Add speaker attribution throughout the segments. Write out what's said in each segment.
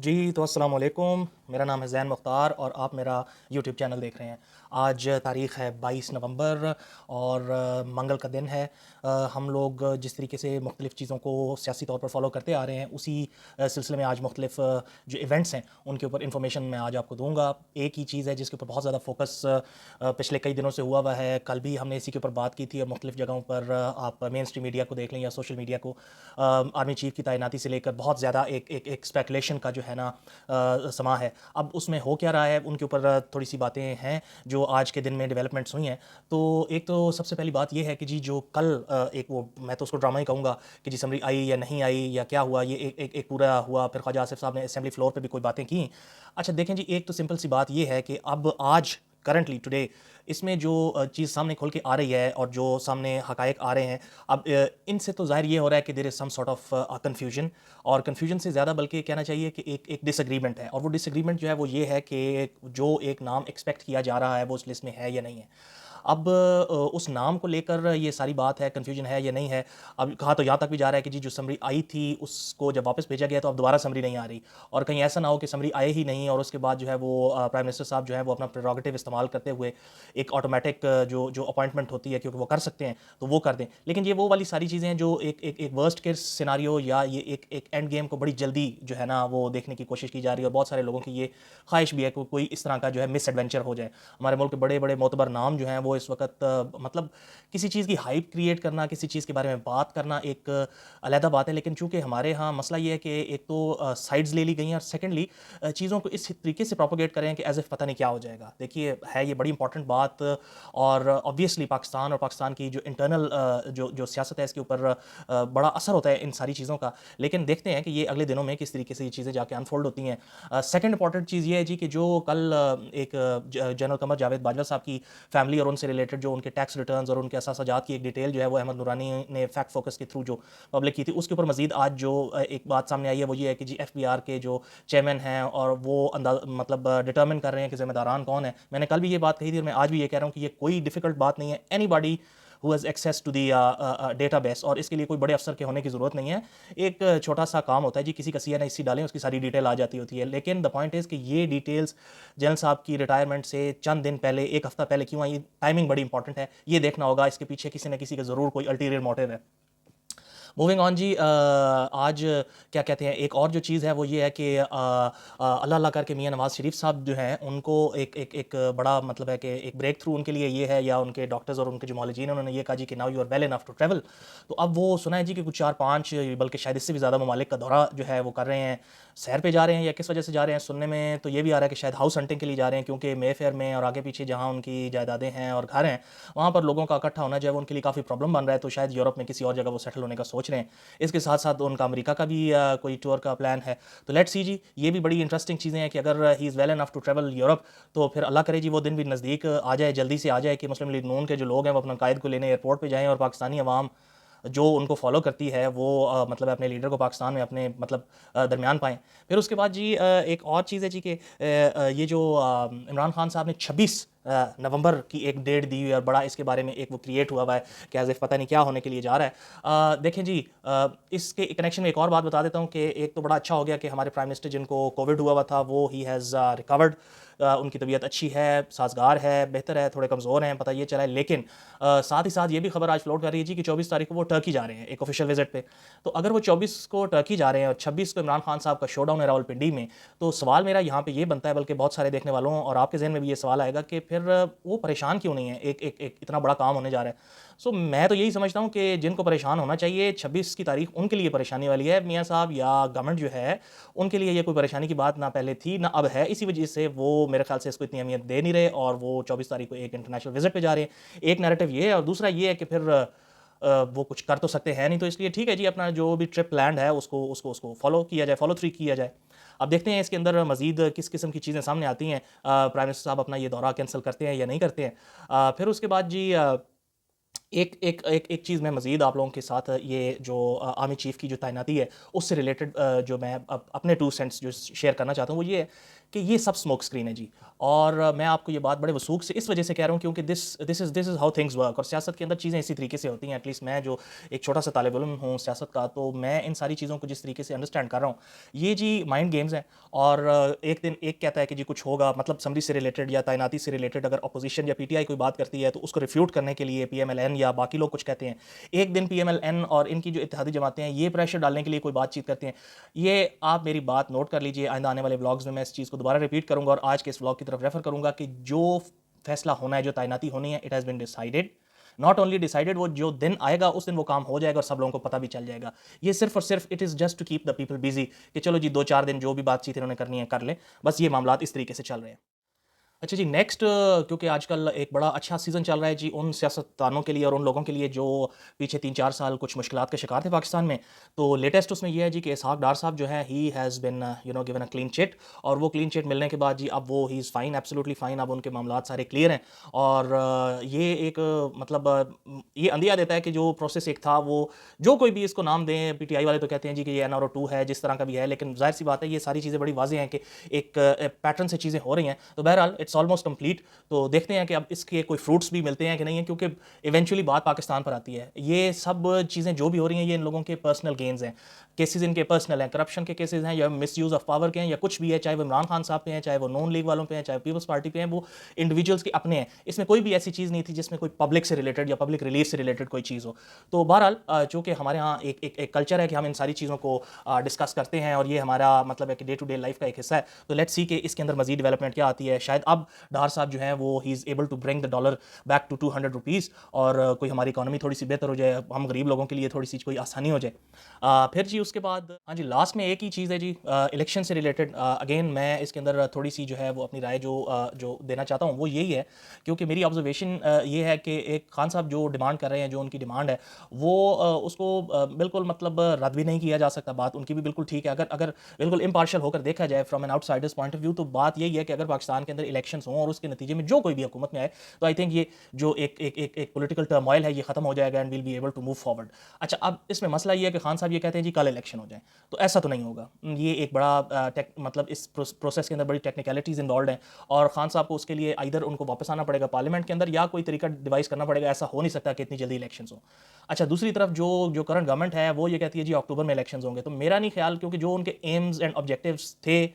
Speaker 1: جی تو السلام علیکم، میرا نام ہے زین مختار اور آپ میرا یوٹیوب چینل دیکھ رہے ہیں۔ آج تاریخ ہے 22 نومبر اور منگل کا دن ہے۔ ہم لوگ جس طریقے سے مختلف چیزوں کو سیاسی طور پر فالو کرتے آ رہے ہیں، اسی سلسلے میں آج مختلف جو ایونٹس ہیں ان کے اوپر انفارمیشن میں آج آپ کو دوں گا۔ ایک ہی چیز ہے جس کے اوپر بہت زیادہ فوکس پچھلے کئی دنوں سے ہوا ہے، کل بھی ہم نے اسی کے اوپر بات کی تھی اور مختلف جگہوں پر آپ مین اسٹریم میڈیا کو دیکھ لیں یا سوشل میڈیا کو، آرمی چیف کی تعیناتی سے لے کر بہت زیادہ ایک اسپیکولیشن کا جو ہے نا سما ہے۔ اب اس میں ہو کیا رہا ہے ان کے اوپر تھوڑی سی باتیں ہیں جو آج کے دن میں ڈیولپمنٹس ہوئی ہیں۔ تو ایک تو سب سے پہلی بات یہ ہے کہ جی جو کل ایک وہ میں تو اس کو ڈرامہ ہی کہوں گا کہ جی سمری آئی یا نہیں آئی یا کیا ہوا، یہ ایک پورا ہوا۔ پھر خواجہ آصف صاحب نے اسمبلی فلور پہ بھی کوئی باتیں کی۔ اچھا دیکھیں جی، ایک تو سمپل سی بات یہ ہے کہ اب آج کرنٹلی ٹوڈے اس میں جو چیز سامنے کھول کے آ رہی ہے اور جو سامنے حقائق آ رہے ہیں، اب ان سے تو ظاہر یہ ہو رہا ہے کہ دیر از سم سارٹ آف کنفیوژن، اور کنفیوژن سے زیادہ بلکہ کہنا چاہیے کہ ایک ڈس ایگریمنٹ ہے، اور وہ ڈس ایگریمنٹ جو ہے وہ یہ ہے کہ جو ایک نام ایکسپیکٹ کیا جا رہا ہے وہ اس لسٹ میں ہے یا نہیں ہے۔ اب اس نام کو لے کر یہ ساری بات ہے، کنفیوژن ہے یا نہیں ہے۔ اب کہا تو یہاں تک بھی جا رہا ہے کہ جی جو سمری آئی تھی اس کو جب واپس بھیجا گیا تو اب دوبارہ سمری نہیں آ رہی، اور کہیں ایسا نہ ہو کہ سمری آئے ہی نہیں اور اس کے بعد جو ہے وہ پرائم منسٹر صاحب جو ہے وہ اپنا پریروگیٹو استعمال کرتے ہوئے ایک آٹومیٹک جو اپوائنٹمنٹ ہوتی ہے کیونکہ وہ کر سکتے ہیں تو وہ کر دیں۔ لیکن یہ وہ والی ساری چیزیں ہیں جو ایک ورسٹ کیس سیناریو یا یہ ایک اینڈ گیم کو بڑی جلدی جو ہے نا وہ دیکھنے کی کوشش کی جا رہی ہے، اور بہت سارے لوگوں کی یہ خواہش بھی ہے کہ کوئی اس طرح کا جو ہے مس ایڈونچر ہو جائے۔ ہمارے ملک کے بڑے بڑے معتبر نام جو ہیں وہ اس وقت مطلب کسی چیز کی ہائپ کریٹ کرنا، کسی چیز کے بارے میں بات کرنا ایک علیحدہ بات ہے، لیکن چونکہ ہمارے ہاں مسئلہ یہ ہے کہ ایک تو سائڈز لے لی گئی ہیں، اور سیکنڈلی چیزوں کو اس طریقے سے پروپوگیٹ کریں کہ ایز اف پتہ نہیں کیا ہو جائے گا۔ دیکھیے ہے یہ بڑی امپورٹنٹ بات، اور آبویسلی پاکستان اور پاکستان کی جو انٹرنل جو سیاست ہے اس کے اوپر بڑا اثر ہوتا ہے ان ساری چیزوں کا، لیکن دیکھتے ہیں کہ یہ اگلے دنوں میں کس طریقے سے یہ چیزیں جا کے انفولڈ ہوتی ہیں۔ سیکنڈ امپورٹنٹ چیز یہ ہے جی کہ جو کل ایک جنرل قمر جاوید باجوہ صاحب کی فیملی اور ان سے ریلیٹڈ جو ان کے ٹیکس ریٹرنز اور ان کے اثاثات کی ایک ڈیٹیل جو ہے وہ احمد نورانی نے فیکٹ فوکس کے تھرو جو پبلک کی تھی، اس کے اوپر مزید آج جو ایک بات سامنے آئی ہے وہ یہ ہے کہ جی ایف بی آر کے جو چیئرمین ہیں اور وہ مطلب ڈٹرمن کر رہے ہیں کہ ذمہ داران کون ہیں۔ میں نے کل بھی یہ بات کہی تھی اور میں آج بھی یہ کہہ رہا ہوں کہ یہ کوئی ڈیفیکلٹ بات نہیں ہے، any body who has access to the data base, اور اس کے لیے کوئی بڑے افسر کے ہونے کی ضرورت نہیں ہے۔ ایک چھوٹا سا کام ہوتا ہے جی، کسی کا سی این آئی سی ڈالیں، اس کی ساری ڈیٹیل آ جاتی ہوتی ہے، لیکن دا پوائنٹ از کہ یہ ڈیٹیلز جنرل صاحب کی ریٹائرمنٹ سے چند دن پہلے، ایک ہفتہ پہلے کیوں آئی، ٹائمنگ بڑی امپورٹنٹ ہے، یہ دیکھنا ہوگا، اس کے پیچھے کسی نہ کسی کا ضرور کوئی الٹیریئر موٹیو ہے۔ موونگ آن جی، آج کیا کہتے ہیں ایک اور جو چیز ہے وہ یہ ہے کہ اللہ اللہ کر کے میاں نواز شریف صاحب جو ہیں ان کو ایک بڑا مطلب ہے کہ ایک بریک تھرو ان کے لیے یہ ہے، یا ان کے ڈاکٹرز اور ان کے جو معالجین ہیں انہوں نے یہ کہا جی کہ now you are well enough to travel. تو اب وہ سنا ہے جی کہ کچھ 4-5 بلکہ شاید اس سے بھی زیادہ ممالک کا دورہ جو ہے وہ کر رہے ہیں، سیر پہ جا رہے ہیں، یا کس وجہ سے جا رہے ہیں سننے میں تو یہ بھی آ رہا ہے کہ شاید ہاؤس ہنٹنگ کے لیے جا رہے ہیں، کیونکہ مے فیئر میں اور آگے پیچھے جہاں ان کی جائیدادیں ہیں اور گھر ہیں وہاں پر لوگوں کا اکٹھا ہونا جو ہے وہ ان کے لیے کافی پرابلم بن رہا ہے، تو شاید یورپ میں کسی اور جگہ وہ سیٹل ہونے کا سوچ رہے ہیں۔ اس کے ساتھ ساتھ ان کا امریکہ کا بھی کوئی ٹور کا پلان ہے، تو لیٹ سی جی، یہ بھی بڑی انٹرسٹنگ چیزیں ہیں کہ اگر he is well enough to travel Europe تو پھر اللہ کرے جی وہ دن بھی نزدیک آ جائے، جلدی سے آ جائے کہ مسلم لیگ نون کے جو لوگ ہیں وہ اپنا قائد کو لینے ایئرپورٹ پہ جائیں، اور پاکستانی عوام جو ان کو فالو کرتی ہے وہ مطلب اپنے لیڈر کو پاکستان میں اپنے مطلب درمیان پائیں۔ پھر اس کے بعد جی ایک اور چیز ہے جی کہ یہ جو عمران خان صاحب نے 26 نومبر کی ایک ڈیٹ دی ہوئی ہے، اور بڑا اس کے بارے میں ایک وہ کریٹ ہوا ہے کہ ایز اف پتہ نہیں کیا ہونے کے لیے جا رہا ہے۔ دیکھیں جی، اس کے کنیکشن میں ایک اور بات بتا دیتا ہوں کہ ایک تو بڑا اچھا ہو گیا کہ ہمارے پرائم منسٹر جن کو کووڈ ہوا تھا وہ ہی ہیز ریکورڈ، ان کی طبیعت اچھی ہے، سازگار ہے، بہتر ہے، تھوڑے کمزور ہیں پتہ یہ چلا ہے، لیکن ساتھ ہی ساتھ یہ بھی خبر آج فلوٹ کر رہی ہے جی کہ 24 تاریخ کو وہ ٹرکی جا رہے ہیں ایک آفیشیل وزٹ پہ۔ تو اگر وہ 24 کو ٹرکی جا رہے ہیں اور 26 کو عمران خان صاحب کا شو ڈاؤن ہے راولپنڈی میں، تو سوال میرا یہاں پہ یہ بنتا ہے، بلکہ بہت سارے دیکھنے والوں اور آپ کے ذہن میں بھی یہ سوال آئے گا کہ پھر وہ پریشان کیوں نہیں ہے، ایک اتنا بڑا کام ہونے جا رہا ہے۔ سو میں تو یہی سمجھتا ہوں کہ جن کو پریشان ہونا چاہیے 26 کی تاریخ ان کے لیے پریشانی والی ہے، میاں صاحب یا گورنمنٹ جو ہے ان کے لیے یہ کوئی پریشانی کی بات نہ پہلے تھی نہ اب ہے، اسی وجہ سے وہ میرے خیال سے اس کو اتنی اہمیت دے نہیں رہے، اور وہ 24 تاریخ کو ایک انٹرنیشنل وزٹ پہ جا رہے ہیں۔ ایک نیریٹو یہ ہے، اور دوسرا یہ ہے کہ پھر وہ کچھ کر تو سکتے ہیں نہیں، تو اس لیے ٹھیک ہے جی، اپنا جو بھی ٹرپ پلانڈ ہے اس کو فالو کیا جائے، فالو تھری کیا جائے۔ اب دیکھتے ہیں اس کے اندر مزید کس قسم کی چیزیں سامنے آتی ہیں، پرائم منسٹر صاحب اپنا یہ دورہ کینسل کرتے ہیں یا نہیں کرتے ہیں۔ پھر اس کے بعد جی ایک چیز میں مزید آپ لوگوں کے ساتھ یہ جو آرمی چیف کی جو تعیناتی ہے اس سے ریلیٹڈ جو میں اپنے 2 سینٹس جو شیئر کرنا چاہتا ہوں وہ یہ ہے کہ یہ سب اسموک اسکرین ہے جی. اور میں آپ کو یہ بات بڑے وثوق سے اس وجہ سے کہہ رہا ہوں کیونکہ دس از ہاؤ تھنگز ورک. اور سیاست کے اندر چیزیں اسی طریقے سے ہوتی ہیں. ایٹ لیسٹ میں جو ایک چھوٹا سا طالب علم ہوں سیاست کا, تو میں ان ساری چیزوں کو جس طریقے سے انڈرسٹینڈ کر رہا ہوں, یہ جی مائنڈ گیمز ہیں. اور ایک دن ایک کہتا ہے کہ جی کچھ ہوگا, مطلب اسمبلی سے ریلیٹڈ یا تعیناتی سے ریلیٹڈ اگر اپوزیشن یا پی ٹی آئی کوئی بات کرتی ہے تو اس کو ریفیوٹ کرنے کے لیے پی ایم ایل این یا باقی لوگ کچھ کہتے ہیں. ایک دن پی ایم ایل این اور ان کی جو اتحادی جماعتیں ہیں یہ پریشر ڈالنے کے لیے کوئی بات چیت کرتے ہیں. یہ آپ میری بات نوٹ کر لیجئے, آئندہ آنے والے ولاگز میں اس چیز کو دوبارہ ریپیٹ کروں گا اور آج کے اس ولاگ کی طرف ریفر کروں گا کہ جو فیصلہ ہونا ہے, جو تعیناتی ہونی ہے, it has been decided. Not only decided, وہ جو دن آئے گا اس دن وہ کام ہو جائے گا اور سب لوگوں کو پتہ بھی چل جائے گا. یہ صرف اور صرف it is just to keep the people busy کہ چلو جی 2-4 دن جو بھی بات چیت انہوں نے کرنی ہے کر لیں, بس یہ معاملات اس طریقے سے چل رہے ہیں. اچھا جی, نیکسٹ کیونکہ آج کل ایک بڑا اچھا سیزن چل رہا ہے جی ان سیاستدانوں کے لیے اور ان لوگوں کے لیے جو پیچھے 3-4 سال کچھ مشکلات کا شکار تھے پاکستان میں. تو لیٹسٹ اس میں یہ ہے جی کہ اسحاق ڈار صاحب جو ہے he has been given a clean chit, اور وہ کلین چٹ ملنے کے بعد جی اب وہ he is fine, absolutely fine. اب ان کے معاملات سارے کلیئر ہیں. اور یہ ایک مطلب یہ اندیا دیتا ہے کہ جو پروسیس ایک تھا وہ جو کوئی بھی اس کو نام دیں, پی ٹی آئی والے تو کہتے ہیں جی کہ یہ NRO 2 ہے, جس طرح کا بھی ہے, لیکن ظاہر سی بات ہے یہ ساری چیزیں بڑی واضح ہیں کہ ایک پیٹرن سے چیزیں ہو رہی ہیں. تو بہرحال اٹس آلموسٹ کمپلیٹ. تو دیکھتے ہیں کہ اب اس کے کوئی فروٹس بھی ملتے ہیں کہ نہیں ہیں, کیونکہ ایونچولی بات پاکستان پر آتی ہے. یہ سب چیزیں جو بھی ہو رہی ہیں یہ ان لوگوں کے پرسنل گینز ہیں, کیسز ان کے پرسنل ہیں, کرپشن کے کیسز ہیں یا مس یوز آف پاور کے ہیں یا کچھ بھی ہے, چاہے وہ عمران خان صاحب پہ ہیں, چاہے وہ نون لیگ والوں پہ ہیں, چاہے پیپلز پارٹی پہ ہیں, وہ انڈیویجولس کے اپنے ہیں. اس میں کوئی بھی ایسی چیز نہیں تھی جس میں کوئی پبلک سے ریلیٹڈ یا پبلک ریلیف سے ریلیٹڈ کوئی چیز ہو. تو بہرحال چونکہ ہمارے ہاں ایک کلچر ہے کہ ہم ان ساری چیزوں کو ڈسکس کرتے ہیں اور یہ ہمارا مطلب ہے کہ ڈے ٹو ڈے لائف کا ایک حصہ ہے. تو لیٹس سی کہ اس کے اندر مزید ڈیولپمنٹ کیا آتی ہے. شاید اب ڈار صاحب جو ہیں وہ he is able to bring the dollar back to 200 rupees, اور کوئی ہماری اکانومی تھوڑی سی بہتر ہو جائے, ہم غریب لوگوں کے لیے تھوڑی سی کوئی آسانی ہو جائے. پھر جی اس کے بعد ہاں جی لاسٹ میں ایک ہی چیز ہے جی الیکشن سے ریلیٹڈ. اگین میں اس کے اندر تھوڑی سی جو ہے وہ اپنی رائے جو دینا چاہتا ہوں وہ یہی ہے, کیونکہ میری آبزرویشن یہ ہے کہ ایک خان صاحب جو ڈیمانڈ کر رہے ہیں, جو ان کی ڈیمانڈ ہے وہ اس کو بالکل مطلب رد بھی نہیں کیا جا سکتا. بات ان کی بھی بالکل ٹھیک ہے. اگر بالکل امپارشل ہو کر دیکھا جائے from an outsider's point of view, تو بات یہی ہے کہ اگر پاکستان کے اندر الیکشنز ہوں اور اس کے نتیجے میں جو کوئی بھی حکومت میں آئے تو آئی تھنک یہ جو ایک پولیٹیکل ٹرموائل ہے یہ ختم ہو جائے گا and we'll be able to move forward. اچھا اب اس میں مسئلہ یہ ہے کہ خان صاحب یہ کہتے ہیں جی کل الیکشن ہو جائیں, تو ایسا تو نہیں ہوگا. یہ ایک بڑا مطلب اس پروسیس کے اندر بڑی ٹیکنیکلٹیز انوالوڈ ہیں, اور خان صاحب کو اس کے لیے ادھر ان کو واپس آنا پڑے گا پارلیمنٹ کے اندر یا کوئی طریقہ ڈیوائز کرنا پڑے گا. ایسا ہو نہیں سکتا کہ اتنی جلدی الیکشنز ہوں. اچھا دوسری طرف جو کرنٹ گورنمنٹ ہے وہ یہ کہتی ہے جی اکتوبر میں الیکشنز ہوں گے. تو میرا نہیں خیال, کیونکہ جو ان کے ایمز اینڈ آبجیکٹیوز تھے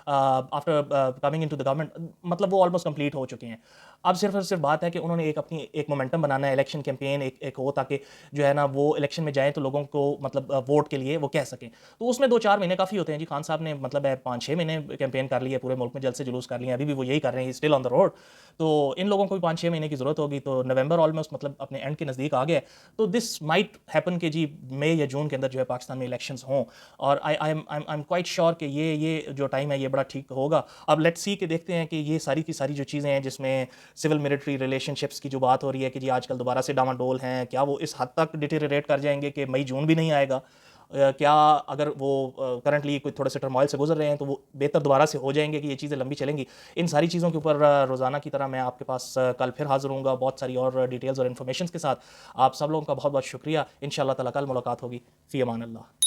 Speaker 1: after coming into the government, مطلب وہ آلموسٹ کمپلیٹ ہو چکے ہیں. اب صرف اور صرف بات ہے کہ انہوں نے ایک مومنٹم بنانا ہے, الیکشن کیمپین ایک ہو تاکہ جو ہے نا وہ الیکشن میں جائیں تو لوگوں کو مطلب ووٹ کے لیے وہ کہہ سکیں. تو اس میں 2-4 مہینے کافی ہوتے ہیں جی. خان صاحب نے مطلب 5-6 مہینے کیمپین کر لی ہے, پورے ملک میں جلسے جلوس کر لیے ہیں, ابھی بھی وہ یہی کر رہے ہیں, اسٹل آن دا روڈ. تو ان لوگوں کو بھی 5-6 مہینے کی ضرورت ہوگی. تو نومبر آلموسٹ مطلب اپنے اینڈ کے نزدیک آ گیا ہے. تو دس مائٹ ہیپن کہ جی مئی یا جون کے اندر جو ہے پاکستان میں الیکشنز ہوں, اور آئی ایم کوائٹ شیور کہ یہ جو ٹائم ہے یہ بڑا ٹھیک ہوگا. اب لیٹس سی کہ دیکھتے ہیں کہ یہ ساری کی ساری جو چیزیں ہیں جس میں سول ملٹری ریلیشن شپس کی جو بات ہو رہی ہے کہ جی آج کل دوبارہ سے ڈاما ڈول ہیں, کیا وہ اس حد تک ڈیٹیریٹ کر جائیں گے کہ مئی جون بھی نہیں آئے گا, کیا اگر وہ کرنٹلی کوئی تھوڑے سے ٹرموائل سے گزر رہے ہیں تو وہ بہتر دوبارہ سے ہو جائیں گے کہ یہ چیزیں لمبی چلیں گی. ان ساری چیزوں کے اوپر روزانہ کی طرح میں آپ کے پاس کل پھر حاضر ہوں گا بہت ساری اور ڈیٹیلز اور انفارمیشنز کے ساتھ. آپ سب لوگوں کا بہت بہت شکریہ. انشاءاللہ تعالی کل ملاقات ہوگی. فی امان اللہ.